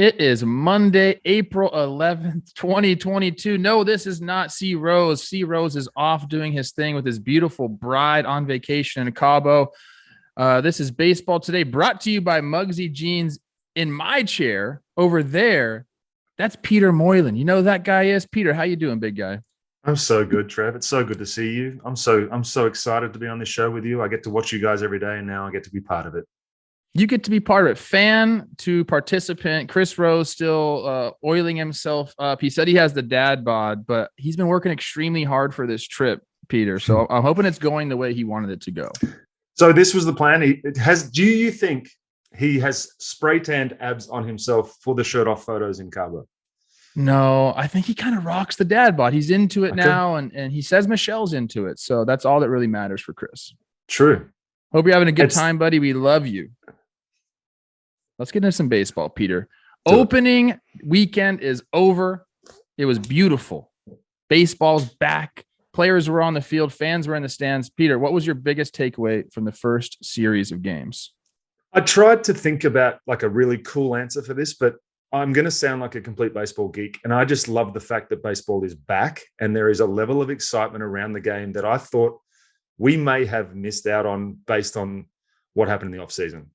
It is Monday, April 11th, 2022. No, this is not C. Rose. C. Rose is off doing his thing with his beautiful bride on vacation in Cabo. This is Baseball Today, brought to you by Muggsy Jeans. In my chair over there, that's Peter Moylan. You know who that guy is? Peter, how you doing, big guy? I'm so good, Trev. It's so good to see you. I'm so excited to be on this show with you. I get to watch you guys every day, and now I get to be part of it. You get to be part of it. Fan to participant. Chris Rose still oiling himself up. He said he has the dad bod, but he's been working extremely hard for this trip, Peter. So I'm hoping it's going the way he wanted it to go. So this was the plan. Do you think he has spray tanned abs on himself for the shirt off photos in Cabo? No, I think he kind of rocks the dad bod. He's into it now, and he says Michelle's into it. So that's all that really matters for Chris. True. Hope you're having a good time, buddy. We love you. Let's get into some baseball, Peter. Opening weekend is over. It was beautiful. Baseball's back. Players were on the field. Fans were in the stands. Peter, what was your biggest takeaway from the first series of games? I tried to think about like a really cool answer for this, but I'm going to sound like a complete baseball geek. And I just love the fact that baseball is back and there is a level of excitement around the game that I thought we may have missed out on based on what happened in the offseason.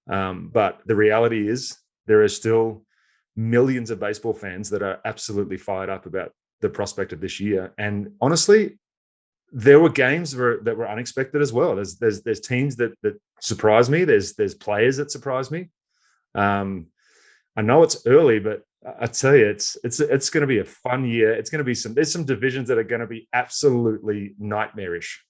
But the reality is there are still millions of baseball fans that are absolutely fired up about the prospect of this year. And honestly, there were games that were unexpected as well. There's teams that surprise me. There's players that surprise me. I know it's early, but I tell you, it's going to be a fun year. It's going to be there's some divisions that are going to be absolutely nightmarish.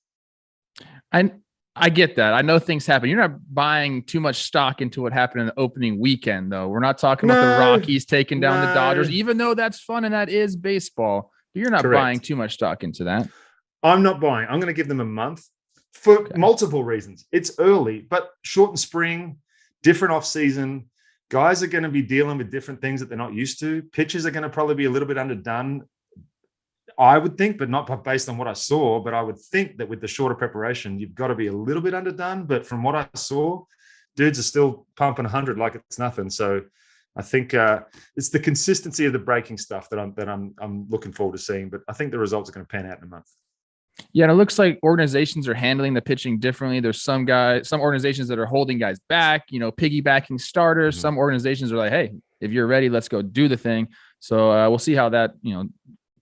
I get that. I know things happen. You're not buying too much stock into what happened in the opening weekend, though. We're not talking about the Rockies taking down the Dodgers, even though that's fun and that is baseball. But you're not buying too much stock into that. I'm not buying. I'm going to give them a month for multiple reasons. It's early, but shortened spring, different off season. Guys are going to be dealing with different things that they're not used to. Pitchers are going to probably be a little bit underdone, I would think, but not based on what I saw. But I would think that with the shorter preparation, you've got to be a little bit underdone. But from what I saw, dudes are still pumping 100 like it's nothing. So I think it's the consistency of the breaking stuff that I'm looking forward to seeing. But I think the results are going to pan out in a month. Yeah, and it looks like organizations are handling the pitching differently. There's some organizations that are holding guys back, piggybacking starters. Mm-hmm. Some organizations are like, hey, if you're ready, let's go do the thing. So we'll see how that,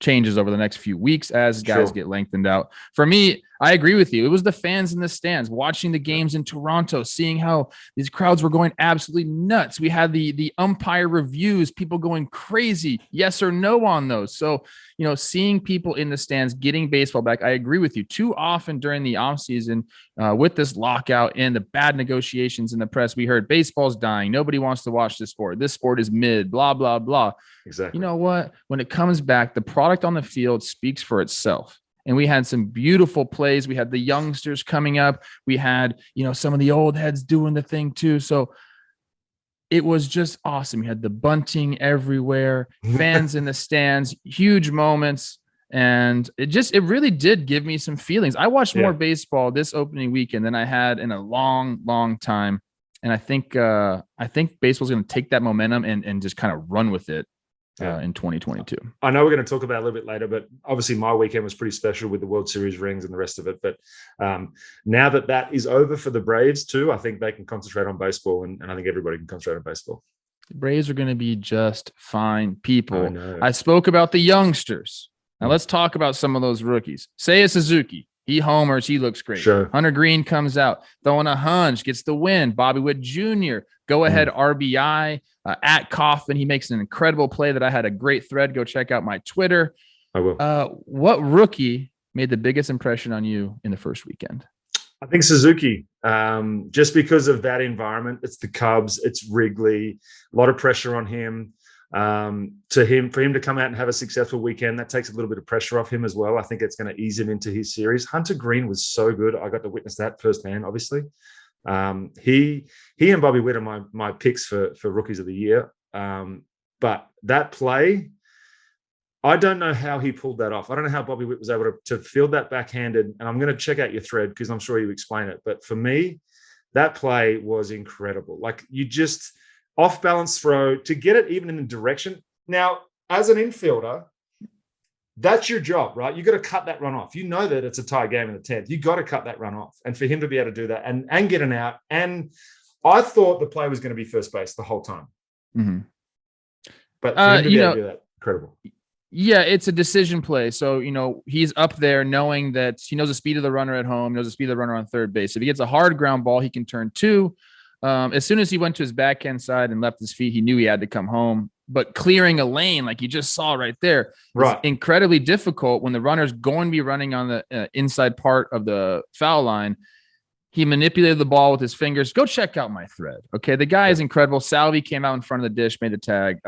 changes over the next few weeks as guys get lengthened out. For me, I agree with you. It was the fans in the stands watching the games in Toronto, seeing how these crowds were going absolutely nuts. We had the umpire reviews, people going crazy, yes or no on those. So, seeing people in the stands getting baseball back, I agree with you. Too often during the offseason, with this lockout and the bad negotiations in the press, we heard baseball's dying. Nobody wants to watch this sport. This sport is mid, blah, blah, blah. Exactly. You know what? When it comes back, the product on the field speaks for itself. And we had some beautiful plays. We had the youngsters coming up. We had, some of the old heads doing the thing too. So it was just awesome. You had the bunting everywhere, fans in the stands, huge moments. And it really did give me some feelings. I watched more baseball this opening weekend than I had in a long, long time. And I think baseball's going to take that momentum and just kind of run with it. In 2022. I know we're going to talk about it a little bit later, but obviously my weekend was pretty special with the World Series rings and the rest of it. But now that is over for the Braves too, I think they can concentrate on baseball, and I think everybody can concentrate on baseball. The Braves are going to be just fine people. I spoke about the youngsters. Now let's talk about some of those rookies. Seiya Suzuki. He homers. He looks great. Sure. Hunter Green comes out, throwing a hunch, gets the win. Bobby Witt Jr., go-ahead RBI. At Coffin, he makes an incredible play that I had a great thread. Go check out my Twitter. I will. What rookie made the biggest impression on you in the first weekend? I think Suzuki, just because of that environment. It's the Cubs. It's Wrigley. A lot of pressure on him. For him to come out and have a successful weekend, that takes a little bit of pressure off him as well. I think it's going to ease him into his series. Hunter Green was so good. I got to witness that firsthand, obviously. He and Bobby Witt are my picks for rookies of the year. But that play, I don't know how he pulled that off. I don't know how Bobby Witt was able to field that backhanded. And I'm going to check out your thread because I'm sure you explain it. But for me, that play was incredible. Like off balance throw to get it even in the direction. Now, as an infielder, that's your job, right? You got to cut that run off. You know that it's a tie game in the 10th. You got to cut that run off. And for him to be able to do that and get an out. And I thought the play was going to be first base the whole time. Mm-hmm. But for him to be able to do that, incredible. Yeah, it's a decision play. So, he's up there knowing that he knows the speed of the runner at home, knows the speed of the runner on third base. If he gets a hard ground ball, he can turn two. As soon as he went to his backhand side and left his feet, he knew he had to come home. But clearing a lane, like you just saw right there, is incredibly difficult when the runner's going to be running on the inside part of the foul line. He manipulated the ball with his fingers. Go check out my thread. Okay, the guy is incredible. Salvi came out in front of the dish, made the tag.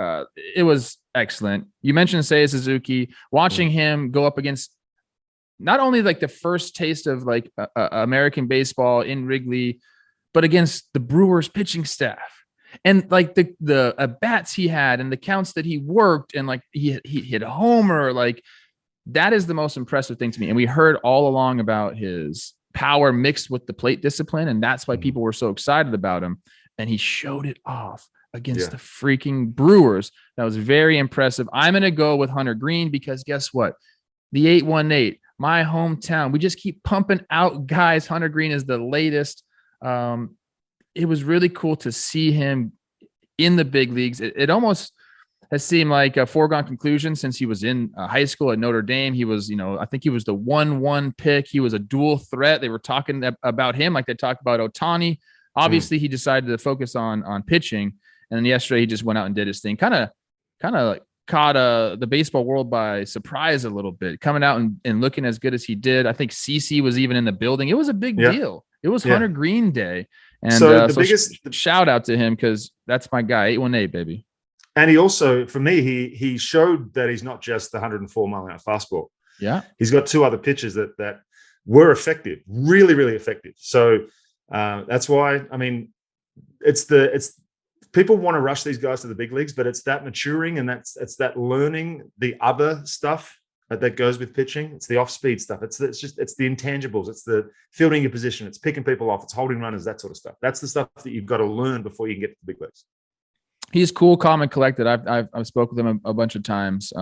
It was excellent. You mentioned Seiya Suzuki. Watching him go up against not only like the first taste of like American baseball in Wrigley, but against the Brewers pitching staff. And like the at-bats he had and the counts that he worked and like he hit a homer, like that is the most impressive thing to me. And we heard all along about his power mixed with the plate discipline. And that's why people were so excited about him. And he showed it off against the freaking Brewers. That was very impressive. I'm going to go with Hunter Green because guess what? The 818, my hometown, we just keep pumping out guys. Hunter Green is the latest. It was really cool to see him in the big leagues. It almost has seemed like a foregone conclusion since he was in high school at Notre Dame. He was, I think he was the 1-1 pick. He was a dual threat. They were talking about him like they talked about Ohtani. Obviously, he decided to focus on pitching. And then yesterday, he just went out and did his thing. Kind of like caught the baseball world by surprise a little bit, coming out and looking as good as he did. I think CC was even in the building. It was a big deal. It was Hunter Green Day. And so shout out to him because that's my guy, 818, baby. And he also, for me, he showed that he's not just the 104 mile an hour fastball. Yeah. He's got two other pitches that were effective, really, really effective. So that's why, I mean, it's people want to rush these guys to the big leagues, but it's that maturing and it's that learning the other stuff that goes with pitching. It's the off-speed stuff. It's the intangibles. It's the fielding your position. It's picking people off. It's holding runners, that sort of stuff. That's the stuff that you've got to learn before you can get to the big leagues. He's cool, calm, and collected. I've spoke with him a bunch of times.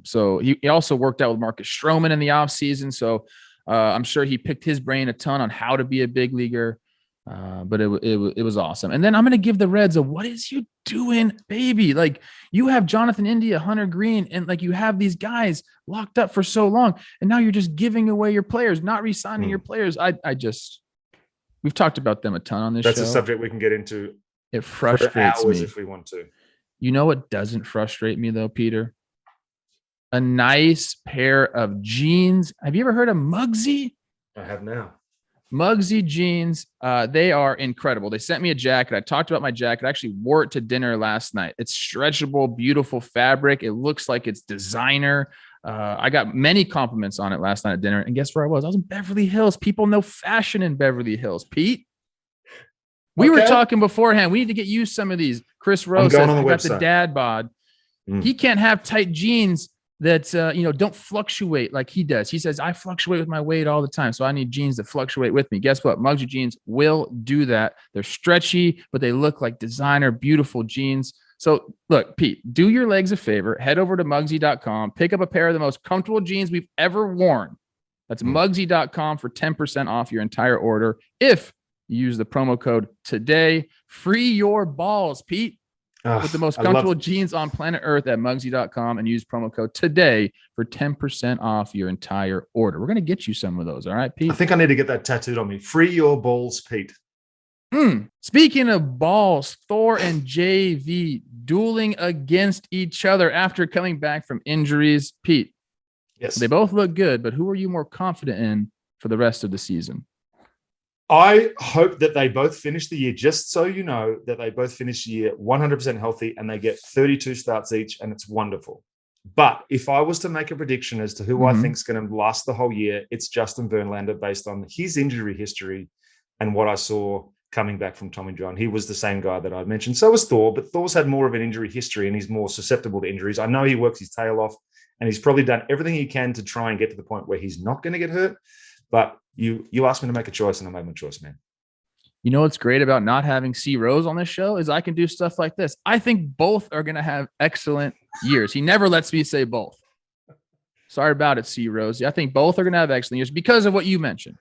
So he also worked out with Marcus Stroman in the offseason. So I'm sure he picked his brain a ton on how to be a big leaguer. But it was awesome. And then I'm going to give the Reds what is you doing, baby? Like you have Jonathan India, Hunter Green, and like you have these guys locked up for so long. And now you're just giving away your players, not re-signing your players. We've talked about them a ton on this show. That's a subject we can get into. It frustrates me if we want to. You know what doesn't frustrate me though, Peter? A nice pair of jeans. Have you ever heard of Muggsy? I have now. Muggsy jeans, they are incredible. They sent me a jacket. I talked about my jacket. I actually wore it to dinner last night. It's stretchable, beautiful fabric. It looks like it's designer. I got many compliments on it last night at dinner. And guess where I was? I was in Beverly Hills. People know fashion in Beverly Hills. Pete, we were talking beforehand. We need to get you some of these. Chris Rose says I got the dad bod. He can't have tight jeans that don't fluctuate like he does. He says, I fluctuate with my weight all the time, so I need jeans that fluctuate with me. Guess what? Muggsy jeans will do that. They're stretchy, but they look like designer, beautiful jeans. So look, Pete, do your legs a favor. Head over to Muggsy.com. Pick up a pair of the most comfortable jeans we've ever worn. That's Muggsy.com for 10% off your entire order. If you use the promo code today, free your balls, Pete. With the most comfortable jeans on planet Earth at Muggsy.com and use promo code today for 10% off your entire order. We're going to get you some of those. All right, Pete? I think I need to get that tattooed on me. Free your balls, Pete. Speaking of balls, Thor and JV dueling against each other after coming back from injuries. Pete, yes, they both look good, but who are you more confident in for the rest of the season? I hope that they both finish the year, just so you know, that they both finish the year 100% healthy and they get 32 starts each, and it's wonderful. But if I was to make a prediction as to who I think is going to last the whole year, it's Justin Verlander based on his injury history and what I saw coming back from Tommy John. He was the same guy that I mentioned. So was Thor, but Thor's had more of an injury history and he's more susceptible to injuries. I know he works his tail off and he's probably done everything he can to try and get to the point where he's not going to get hurt. But you asked me to make a choice, and I made my choice, man. You know what's great about not having C Rose on this show is I can do stuff like this. I think both are going to have excellent years. He never lets me say both. Sorry about it, C Rose. I think both are going to have excellent years because of what you mentioned.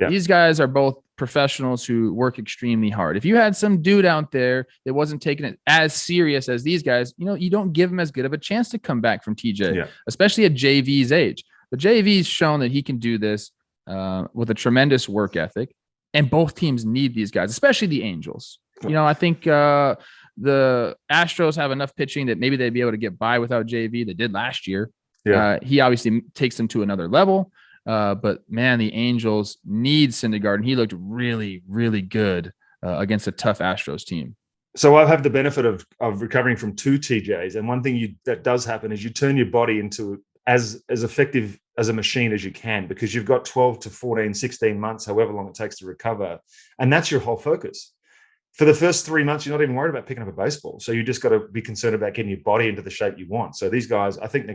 Yeah. These guys are both professionals who work extremely hard. If you had some dude out there that wasn't taking it as serious as these guys, you don't give him as good of a chance to come back from TJ, especially at JV's age. But JV's shown that he can do this with a tremendous work ethic. And both teams need these guys, especially the Angels. I think the Astros have enough pitching that maybe they'd be able to get by without JV. They did last year. Yeah. He obviously takes them to another level. But man, the Angels need Syndergaard, and he looked really, really good against a tough Astros team. So I have the benefit of recovering from 2 TJs. And one thing that does happen is you turn your body into as effective as a machine as you can, because you've got 12 to 14, 16 months, however long it takes to recover. And that's your whole focus. For the first 3 months, you're not even worried about picking up a baseball. So you just got to be concerned about getting your body into the shape you want. So these guys, I think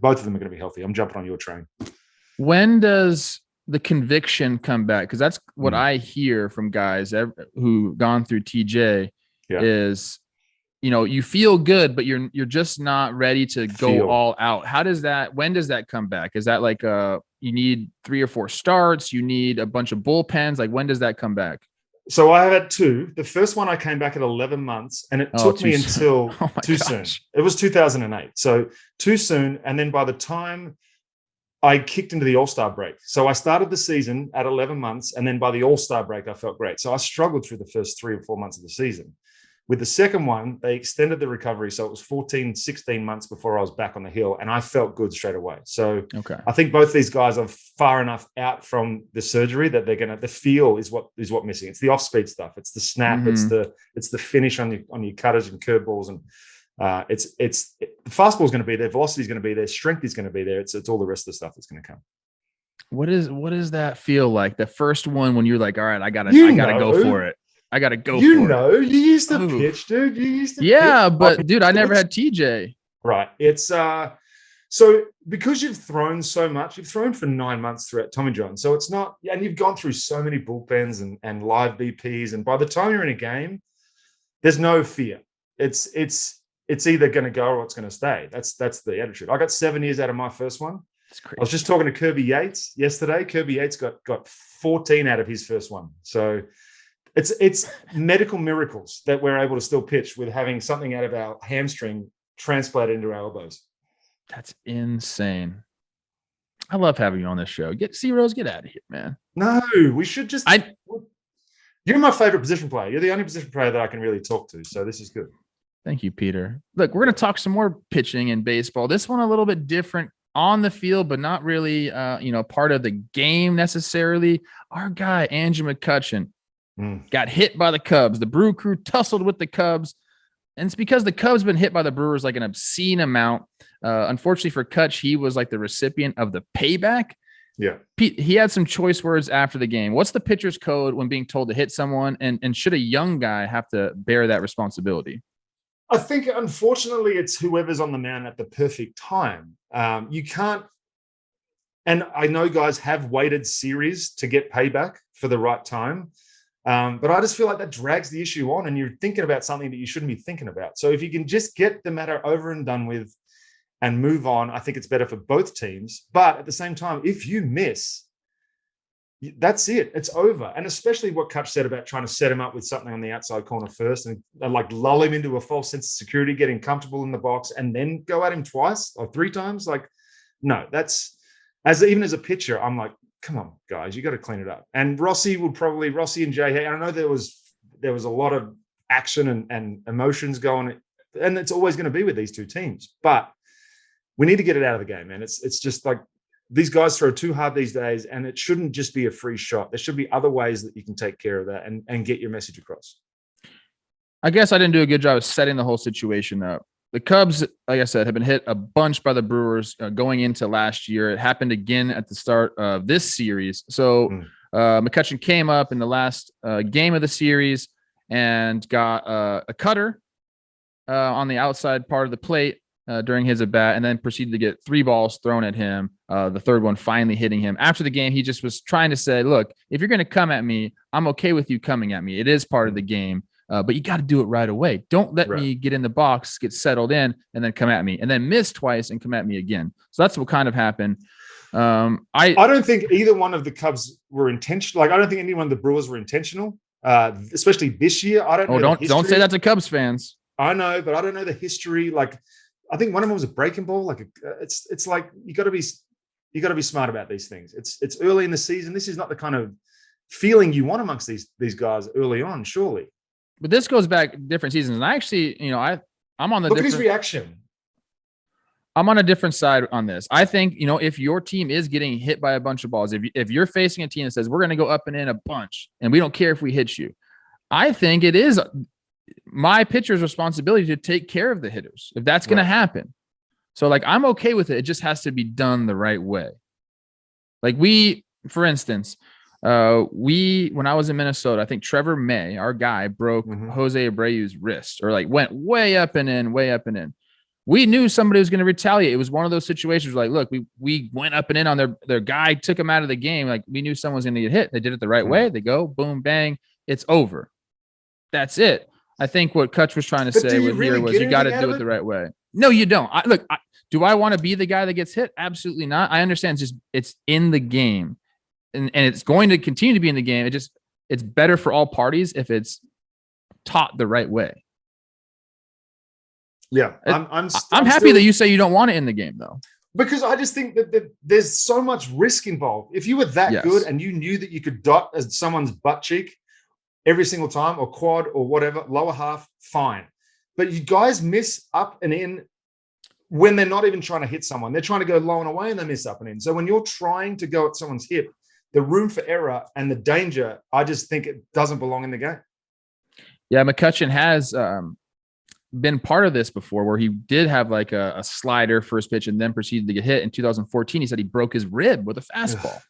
both of them are going to be healthy. I'm jumping on your train. When does the conviction come back? Because that's what I hear from guys who gone through TJ is, you feel good, but you're just not ready to go all out. When does that come back? Is that like you need 3 or 4 starts? You need a bunch of bullpens? Like, when does that come back? So I have had 2. The first one I came back at 11 months, and it took me until too soon. It was 2008. So too soon. And then by the time I kicked into the All-Star break. So I started the season at 11 months, and then by the All-Star break, I felt great. So I struggled through the first 3 or 4 months of the season. With the second one, they extended the recovery. So it was 14, 16 months before I was back on the hill, and I felt good straight away. So I think both these guys are far enough out from the surgery that the feel is what missing. It's the off-speed stuff. It's the snap. It's the finish on your cutters and curveballs. And the fastball is going to be there. Velocity is going to be there. Strength is going to be there. It's all the rest of the stuff that's going to come. What does that feel like? The first one when you're like, all right, I gotta go for it. I got to go you used to pitch, dude. You used to pitch. But dude, I never had TJ. Right. It's so because you've thrown so much, you've thrown for 9 months throughout Tommy John. So it's not, and you've gone through so many bullpens and live BPs. And by the time you're in a game, there's no fear. It's either going to go or it's going to stay. That's the attitude. I got 7 years out of my first one. That's crazy. I was just talking to Kirby Yates yesterday. Kirby Yates got 14 out of his first one. So it's medical miracles that we're able to still pitch with having something out of our hamstring transplanted into our elbows. That's insane. I love having you on this show. Rose, get out of here, man. No, we should just. You're my favorite position player. You're the only position player that I can really talk to. So this is good. Thank you, Peter. Look, we're going to talk some more pitching in baseball. This one a little bit different on the field, but not really, part of the game necessarily. Our guy, Andrew McCutchen, got hit by the Cubs. The Brew Crew tussled with the Cubs, and it's because the Cubs been hit by the Brewers like an obscene amount. Unfortunately for Kutch, he was like the recipient of the payback. Yeah. Pete, he had some choice words after the game. What's the pitcher's code when being told to hit someone, and should a young guy have to bear that responsibility? I think, unfortunately, it's whoever's on the mound at the perfect time. You can't, and I know guys have waited series to get payback for the right time. But I just feel like that drags the issue on, and you're thinking about something that you shouldn't be thinking about. So if you can just get the matter over and done with and move on, I think it's better for both teams. But at the same time, if you miss, that's it. It's over. And especially what Kutch said about trying to set him up with something on the outside corner first and like lull him into a false sense of security, getting comfortable in the box, and then go at him twice or 3 times. Like, no, that's even as a pitcher, I'm like, come on, guys, you got to clean it up. And Rossi and Jay, I know there was a lot of action and emotions going, and it's always going to be with these 2 teams. But we need to get it out of the game, man. It's just like these guys throw too hard these days, and it shouldn't just be a free shot. There should be other ways that you can take care of that and get your message across. I guess I didn't do a good job of setting the whole situation up. The Cubs, like I said, have been hit a bunch by the Brewers going into last year. It happened again at the start of this series. So McCutchen came up in the last game of the series and got a cutter on the outside part of the plate. during his at bat, and then proceeded to get 3 balls thrown at him. The third one finally hitting him. After the game, he just was trying to say, look, if you're going to come at me, I'm okay with you coming at me. It is part of the game. But you got to do it right away. Don't let me get in the box, get settled in, and then come at me, and then miss twice and come at me again. So that's what kind of happened. I don't think either one of the Cubs were intentional. Like, I don't think any one of the Brewers were intentional, especially this year. I don't know. Don't say that to Cubs fans. I know, but I don't know the history. Like, I think one of them was a breaking ball. Like, it's like you got to be smart about these things. It's early in the season. This is not the kind of feeling you want amongst these guys early on, surely. But this goes back different seasons. And I actually, I'm on the look at his reaction. I'm on a different side on this. I think, if your team is getting hit by a bunch of balls, if you're facing a team that says we're going to go up and in a bunch and we don't care if we hit you, I think it is my pitcher's responsibility to take care of the hitters if that's going to happen. So like, I'm okay with it. It just has to be done the right way. Like for instance, when I was in Minnesota, I think Trevor May, our guy, broke Jose Abreu's wrist, or like went way up and in. We knew somebody was going to retaliate. It was one of those situations where, like, look, we went up and in on their guy, took him out of the game. Like, we knew someone was going to get hit. They did it the right way. They go, boom, bang, it's over. That's it. I think what Kutch was trying to say you got to do it the right way. No, you don't. Do I want to be the guy that gets hit? Absolutely not. I understand. It's in the game. And it's going to continue to be in the game. It's better for all parties if it's taught the right way. Yeah, I'm happy that you say you don't want it in the game, though, because I just think that there's so much risk involved. If you were that good and you knew that you could dot as someone's butt cheek every single time, or quad, or whatever, lower half, fine. But you guys miss up and in when they're not even trying to hit someone. They're trying to go low and away, and they miss up and in. So when you're trying to go at someone's hip, the room for error and the danger, I just think it doesn't belong in the game. Yeah, McCutchen has been part of this before, where he did have like a slider first pitch and then proceeded to get hit. In 2014, he said he broke his rib with a fastball.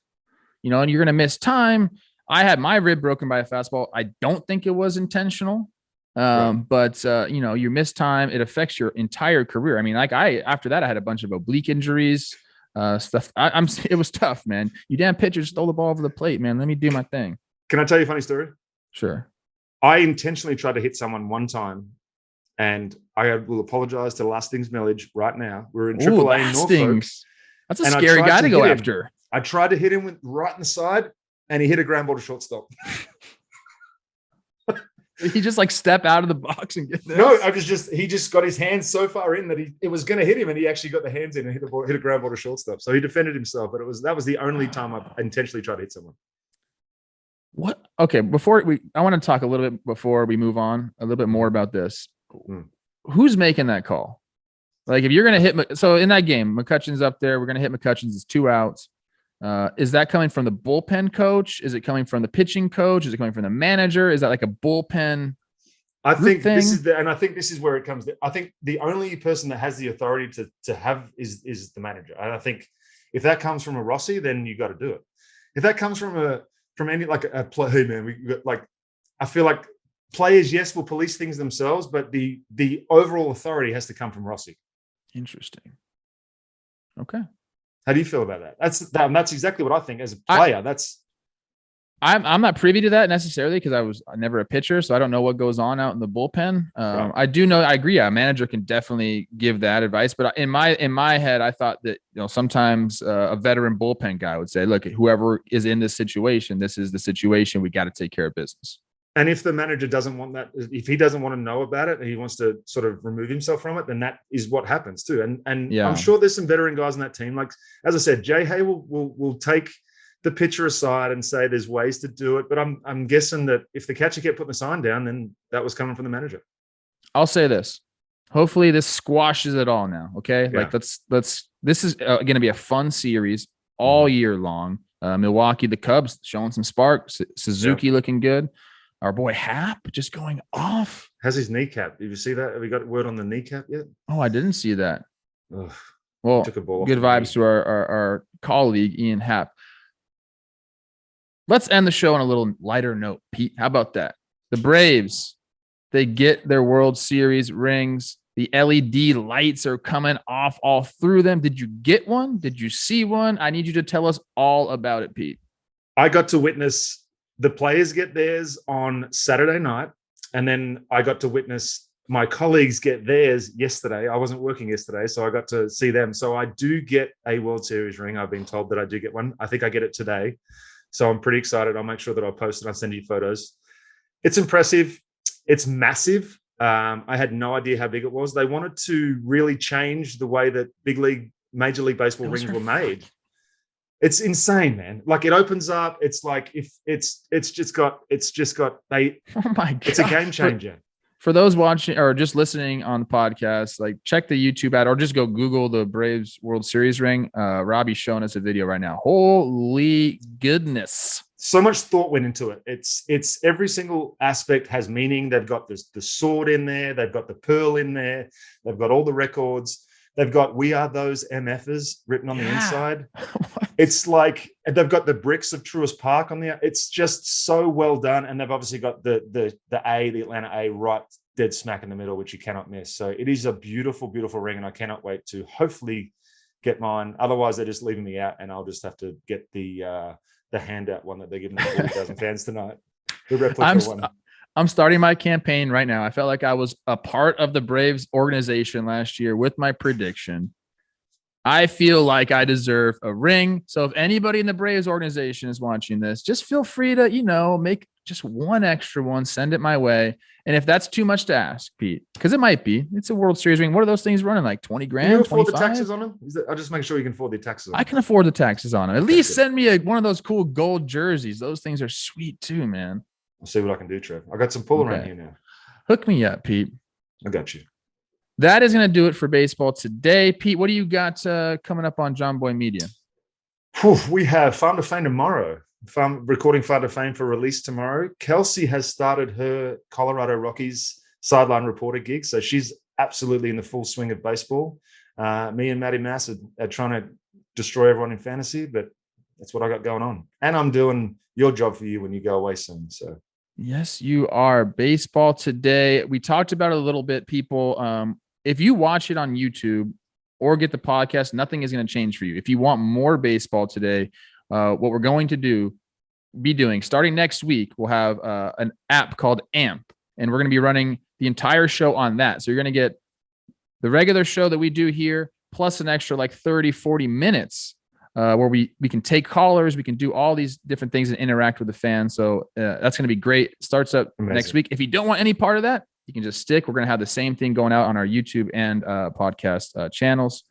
And you're going to miss time. I had my rib broken by a fastball. I don't think it was intentional. But you miss time. It affects your entire career. I mean, after that, I had a bunch of oblique injuries. Stuff. It was tough, man. You damn pitcher stole the ball over the plate, man. Let me do my thing. Can I tell you a funny story? Sure. I intentionally tried to hit someone one time, and I will apologize to Lastings Millage right now. We're in AAA Norfolk. That's a scary guy to go after. I tried to hit him right in the side, and he hit a ground ball to shortstop. He just like step out of the box and get there. No, he just got his hands so far in that it was going to hit him, and he actually got the hands in and hit a ground ball to shortstop. So he defended himself, but that was the only time I intentionally tried to hit someone. What? Okay, I want to talk a little bit before we move on a little bit more about this. Who's making that call? Like, if you're going to hit, so in that game, McCutchen's up there. We're going to hit McCutchen's. It's 2 outs. Is that coming from the bullpen coach? Is it coming from the pitching coach? Is it coming from the manager? Is that like a bullpen? I think this is where it comes. I think the only person that has the authority to have is the manager. And I think if that comes from a Rossi, then you got to do it. If that comes from any like a play, hey man, I feel like players, yes, will police things themselves, but the overall authority has to come from Rossi. Interesting. Okay. How do you feel about that? That's exactly what I think as a player. I'm not privy to that necessarily because I was never a pitcher, so I don't know what goes on out in the bullpen. Right. I do know. I agree. Yeah, a manager can definitely give that advice, but in my head, I thought that sometimes a veteran bullpen guy would say, "Look, whoever is in this situation, this is the situation. We got to take care of business." And if the manager doesn't want that, if he doesn't want to know about it and he wants to sort of remove himself from it, then that is what happens too. And yeah. I'm sure there's some veteran guys on that team. Like, as I said, Jay Hay will take the pitcher aside and say there's ways to do it. But I'm guessing that if the catcher kept putting the sign down, then that was coming from the manager. I'll say this. Hopefully this squashes it all now. Okay. Yeah. Like this is going to be a fun series all year long. Milwaukee, the Cubs showing some spark. Suzuki looking good. Our boy Hap just going off. How's his kneecap? Did you see that? Have we got word on the kneecap yet? Oh, I didn't see that. Ugh. Well, good vibes to our colleague, Ian Happ. Let's end the show on a little lighter note, Pete. How about that? The Braves, they get their World Series rings. The LED lights are coming off all through them. Did you get one? Did you see one? I need you to tell us all about it, Pete. I got to witness the players get theirs on Saturday night, and then I got to witness my colleagues get theirs yesterday. I wasn't working yesterday, so I got to see them. So I do get a World Series ring. I've been told that I do get one. I think I get it today. So I'm pretty excited. I'll make sure that I'll post it. I'll send you photos. It's impressive. It's massive. I had no idea how big it was. They wanted to really change the way that Major League Baseball rings were made. It's insane, man. Like, it opens up. It's like, if it's just got oh my God. It's a game changer. For those watching or just listening on the podcast, like, check the YouTube ad or just go Google the Braves World Series ring. Robbie's showing us a video right now. Holy goodness. So much thought went into it. It's every single aspect has meaning. They've got the sword in there. They've got the pearl in there. They've got all the records. They've got "We Are Those MFers" written on the inside. It's like they've got the bricks of Truist Park on there. It's just so well done. And they've obviously got the Atlanta A, right dead smack in the middle, which you cannot miss. So it is a beautiful, beautiful ring. And I cannot wait to hopefully get mine. Otherwise, they're just leaving me out, and I'll just have to get the handout one that they're giving the 40,000 fans tonight. The replica one. I'm starting my campaign right now. I felt like I was a part of the Braves organization last year with my prediction. I feel like I deserve a ring. So if anybody in the Braves organization is watching this, just feel free to, make just one extra one, send it my way. And if that's too much to ask, Pete, because it might be, it's a World Series ring. What are those things running, like 20 grand? Can you afford 25? the taxes on them? I'll just make sure you can afford the taxes on them. I can afford the taxes on them. At least send me one of those cool gold jerseys. Those things are sweet too, man. I'll see what I can do, Trev. I got some pull around here now. Hook me up, Pete. I got you. That is going to do it for baseball today. Pete, what do you got coming up on John Boy Media? We have Farm to Fame tomorrow. Recording Farm to Fame for release tomorrow. Kelsey has started her Colorado Rockies sideline reporter gig, so she's absolutely in the full swing of baseball. Me and Matty Mass are trying to destroy everyone in fantasy, but that's what I got going on. And I'm doing your job for you when you go away soon. So yes, you are. Baseball today. We talked about it a little bit, people. If you watch it on YouTube or get the podcast, nothing is going to change for you. If you want more baseball today, what we're going to be doing starting next week, we'll have an app called AMP, and we're going to be running the entire show on that. So you're going to get the regular show that we do here, plus an extra like 30, 40 minutes where we can take callers. We can do all these different things and interact with the fans. So that's going to be great. It starts up next week. If you don't want any part of that, you can just stick. We're going to have the same thing going out on our YouTube and podcast channels.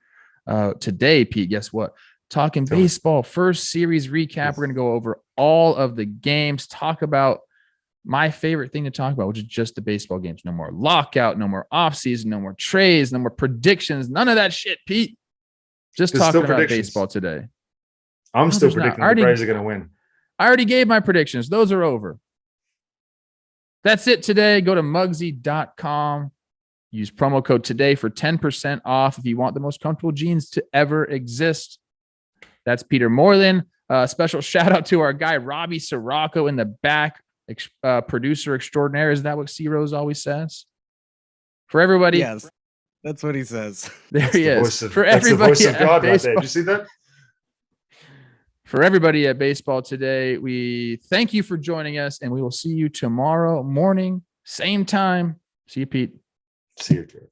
Today, Pete, guess what? Talking baseball, first series recap. We're going to go over all of the games, talk about my favorite thing to talk about, which is just the baseball games. No more lockout, no more offseason, no more trades, no more predictions, none of that shit, Pete. Just talking about baseball today. I'm still predicting the Braves are going to win. I already gave my predictions. Those are over. That's it today. Go to Mugsy.com. Use promo code today for 10% off if you want the most comfortable jeans to ever exist. That's Peter Moylan. Special shout out to our guy, Robbie Sirocco in the back, producer extraordinaire. Is that what C-Rose always says? For everybody. Yes, that's what he says. There he is. For everybody, the voice of God right there. Did you see that? For everybody at Baseball Today, we thank you for joining us, and we will see you tomorrow morning, same time. See you, Pete. See you, Drew.